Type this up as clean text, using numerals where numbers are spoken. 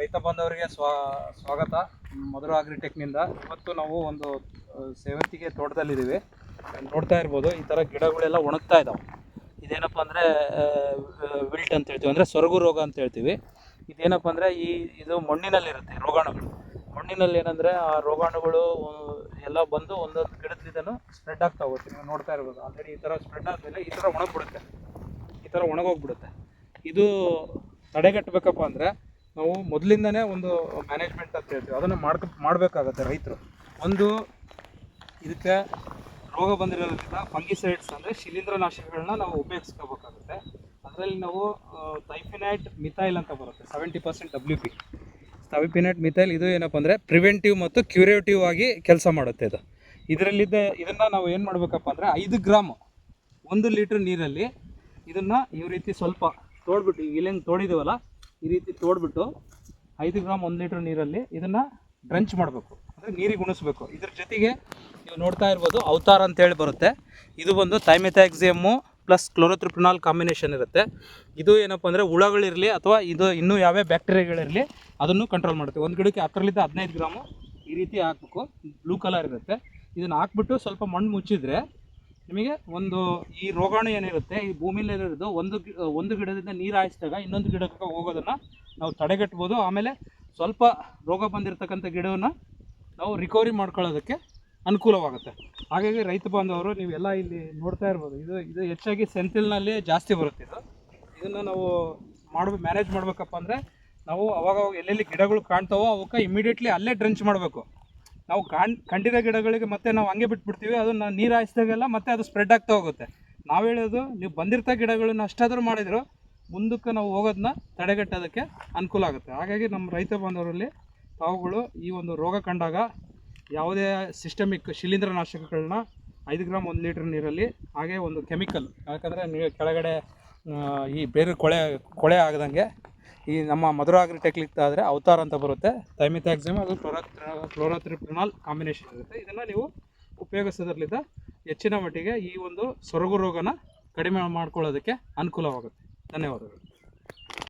ರೈತ ಬಾಂಧವರಿಗೆ ಸ್ವಾಗತ. ಮಧುರ ಅಗ್ರಿಟೆಕ್ನಿಂದ ಇವತ್ತು ನಾವು ಒಂದು ಸೇವಂತಿಗೆ ತೋಟದಲ್ಲಿದ್ದೀವಿ. ನೋಡ್ತಾ ಇರ್ಬೋದು, ಈ ಥರ ಗಿಡಗಳೆಲ್ಲ ಒಣಗ್ತಾ ಇದ್ದಾವೆ. ಇದೇನಪ್ಪ ಅಂದರೆ ವಿಲ್ಟ್ ಅಂತ ಹೇಳ್ತೀವಿ, ಅಂದರೆ ಸೊರಗು ರೋಗ ಅಂತ ಹೇಳ್ತೀವಿ. ಇದೇನಪ್ಪ ಅಂದರೆ ಇದು ಮಣ್ಣಿನಲ್ಲಿರುತ್ತೆ ರೋಗಾಣುಗಳು. ಮಣ್ಣಿನಲ್ಲಿ ಏನಂದರೆ ಆ ರೋಗಾಣುಗಳು ಎಲ್ಲ ಬಂದು ಒಂದೊಂದು ಗಿಡದಿಂದ ಸ್ಪ್ರೆಡ್ ಆಗ್ತಾ ಹೋಗುತ್ತೆ. ನೀವು ನೋಡ್ತಾ ಇರ್ಬೋದು, ಆಲ್ರೆಡಿ ಈ ಥರ ಸ್ಪ್ರೆಡ್ ಆದಮೇಲೆ ಈ ಥರ ಒಣಗಿಬಿಡುತ್ತೆ, ಈ ಥರ ಒಣಗೋಗ್ಬಿಡುತ್ತೆ. ಇದು ತಡೆಗಟ್ಟಬೇಕಪ್ಪ ಅಂದರೆ ನಾವು ಮೊದಲಿಂದನೇ ಒಂದು ಮ್ಯಾನೇಜ್ಮೆಂಟ್ ಅಂತ ಹೇಳ್ತೀವಿ, ಅದನ್ನು ಮಾಡಬೇಕಾಗತ್ತೆ ರೈತರು. ಒಂದು, ಇದಕ್ಕೆ ರೋಗ ಬಂದಿರೋದ್ರಿಂದ ಫಂಗಿಸೈಡ್ಸ್ ಅಂದರೆ ಶಿಲೀಂಧ್ರನಾಶಕಗಳನ್ನ ನಾವು ಉಪಯೋಗಿಸ್ಕೋಬೇಕಾಗುತ್ತೆ. ಅದರಲ್ಲಿ ನಾವು ಥೈಫಿನೈಟ್ ಮಿಥೈಲ್ ಅಂತ ಬರುತ್ತೆ, 70% WP. ಥೈಫಿನೈಟ್ ಮಿಥೈಲ್ ಇದು ಏನಪ್ಪ ಅಂದರೆ ಪ್ರಿವೆಂಟಿವ್ ಮತ್ತು ಕ್ಯೂರೇಟಿವ್ ಆಗಿ ಕೆಲಸ ಮಾಡುತ್ತೆ. ಇದನ್ನು ನಾವು ಏನು ಮಾಡಬೇಕಪ್ಪ ಅಂದರೆ 5 ಗ್ರಾಮ್ 1 ಲೀಟ್ರ್ ನೀರಲ್ಲಿ ಇದನ್ನು ಈ ರೀತಿ ಸ್ವಲ್ಪ ತೋಡ್ಬಿಟ್ಟು, ಇಲ್ಲೇನು ತೋಡಿದ್ದೀವಲ್ಲ ಈ ರೀತಿ ತೋಡ್ಬಿಟ್ಟು 5 ಗ್ರಾಮ್ 1 ಲೀಟ್ರ್ ನೀರಲ್ಲಿ ಇದನ್ನು ಡ್ರಂಚ್ ಮಾಡಬೇಕು, ಅಂದರೆ ನೀರಿಗೆ ಉಣಿಸ್ಬೇಕು. ಇದ್ರ ಜೊತೆಗೆ ನೀವು ನೋಡ್ತಾ ಇರ್ಬೋದು ಅವತಾರ ಅಂತೇಳಿ ಬರುತ್ತೆ. ಇದು ಬಂದು ಥೈಮೆಥಾಕ್ಸಿಯಮ್ಮು ಪ್ಲಸ್ ಕ್ಲೋರೋತ್ರಿಪ್ರಿನಾಲ್ ಕಾಂಬಿನೇಷನ್ ಇರುತ್ತೆ. ಇದು ಏನಪ್ಪ ಅಂದರೆ ಹುಳಗಳಿರಲಿ ಅಥವಾ ಇದು ಇನ್ನೂ ಯಾವ್ಯಾವ ಬ್ಯಾಕ್ಟೀರಿಯಾಗಳಿರಲಿ ಅದನ್ನು ಕಂಟ್ರೋಲ್ ಮಾಡುತ್ತೆ. ಒಂದು ಗಿಡಕ್ಕೆ 10-15 ಗ್ರಾಮು ಈ ರೀತಿ ಹಾಕಬೇಕು. ಬ್ಲೂ ಕಲರ್ ಇರುತ್ತೆ. ಇದನ್ನು ಹಾಕ್ಬಿಟ್ಟು ಸ್ವಲ್ಪ ಮಣ್ಣು ಮುಚ್ಚಿದರೆ ನಿಮಗೆ ಈ ರೋಗಾಣು ಏನಿರುತ್ತೆ ಈ ಭೂಮಿಯಲ್ಲಿರೋದು ಒಂದು ಗಿಡದಿಂದ ನೀರು ಹಾಯಿಸಿದಾಗ ಇನ್ನೊಂದು ಗಿಡಕ್ಕೆ ಹೋಗೋದನ್ನು ನಾವು ತಡೆಗಟ್ಬೋದು. ಆಮೇಲೆ ಸ್ವಲ್ಪ ರೋಗ ಬಂದಿರತಕ್ಕಂಥ ಗಿಡವನ್ನು ನಾವು ರಿಕವರಿ ಮಾಡ್ಕೊಳ್ಳೋದಕ್ಕೆ ಅನುಕೂಲವಾಗುತ್ತೆ. ಹಾಗಾಗಿ ರೈತ ಬಾಂಧವರು ನೀವೆಲ್ಲ ಇಲ್ಲಿ ನೋಡ್ತಾ ಇರ್ಬೋದು, ಇದು ಹೆಚ್ಚಾಗಿ ಸೆಂಥಿಲ್ನಲ್ಲಿ ಜಾಸ್ತಿ ಬರುತ್ತೆ. ಇದನ್ನು ನಾವು ಮ್ಯಾನೇಜ್ ಮಾಡಬೇಕಪ್ಪ ಅಂದರೆ ನಾವು ಅವಾಗ ಎಲ್ಲೆಲ್ಲಿ ಗಿಡಗಳು ಕಾಣ್ತಾವೋ ಅವಕ್ಕೆ ಇಮಿಡಿಯೇಟ್ಲಿ ಅಲ್ಲೇ ಡ್ರಂಚ್ ಮಾಡಬೇಕು. ನಾವು ಕಂಡಿರೋ ಗಿಡಗಳಿಗೆ ಮತ್ತೆ ನಾವು ಹಂಗೆ ಬಿಟ್ಬಿಡ್ತೀವಿ, ಅದನ್ನು ನೀರು ಹಾಯಿಸಿದಾಗೆಲ್ಲ ಮತ್ತೆ ಅದು ಸ್ಪ್ರೆಡ್ ಆಗ್ತಾ ಹೋಗುತ್ತೆ. ನಾವು ಹೇಳೋದು, ನೀವು ಬಂದಿರ್ತ ಗಿಡಗಳನ್ನ ಅಷ್ಟಾದರೂ ಮಾಡಿದ್ರು ಮುಂದಕ್ಕೆ ನಾವು ಹೋಗೋದನ್ನ ತಡೆಗಟ್ಟೋದಕ್ಕೆ ಅನುಕೂಲ ಆಗುತ್ತೆ. ಹಾಗಾಗಿ ನಮ್ಮ ರೈತ ಬಾಂಧವರಲ್ಲಿ ತಾವುಗಳು ಈ ಒಂದು ರೋಗ ಕಂಡಾಗ ಯಾವುದೇ ಸಿಸ್ಟಮಿಕ್ ಶಿಲೀಂಧ್ರನಾಶಕಗಳನ್ನ 5 ಗ್ರಾಮ್ 1 ಲೀಟ್ರ್ ನೀರಲ್ಲಿ, ಹಾಗೆ ಒಂದು ಕೆಮಿಕಲ್, ಯಾಕಂದರೆ ನೀವು ಕೆಳಗಡೆ ಈ ಬೇರೆ ಕೊಳೆ ಆಗದಂಗೆ ಈ ನಮ್ಮ ಮಧುರ ಅಗ್ರಿಟೆಕ್ನಿಕ್ ಆದರೆ ಅವತಾರ ಅಂತ ಬರುತ್ತೆ, ಥೈಮೆಥಾಕ್ಸಿಯಮ್, ಅದು ಕ್ಲೋರೋತ್ರಿಪ್ರಿನಾಲ್ ಕಾಂಬಿನೇಷನ್ ಇರುತ್ತೆ. ಇದನ್ನು ನೀವು ಉಪಯೋಗಿಸೋದ್ರಿಂದ ಹೆಚ್ಚಿನ ಮಟ್ಟಿಗೆ ಈ ಒಂದು ಸೊರಗು ರೋಗನ ಕಡಿಮೆ ಮಾಡ್ಕೊಳ್ಳೋದಕ್ಕೆ ಅನುಕೂಲವಾಗುತ್ತೆ. ಧನ್ಯವಾದಗಳು.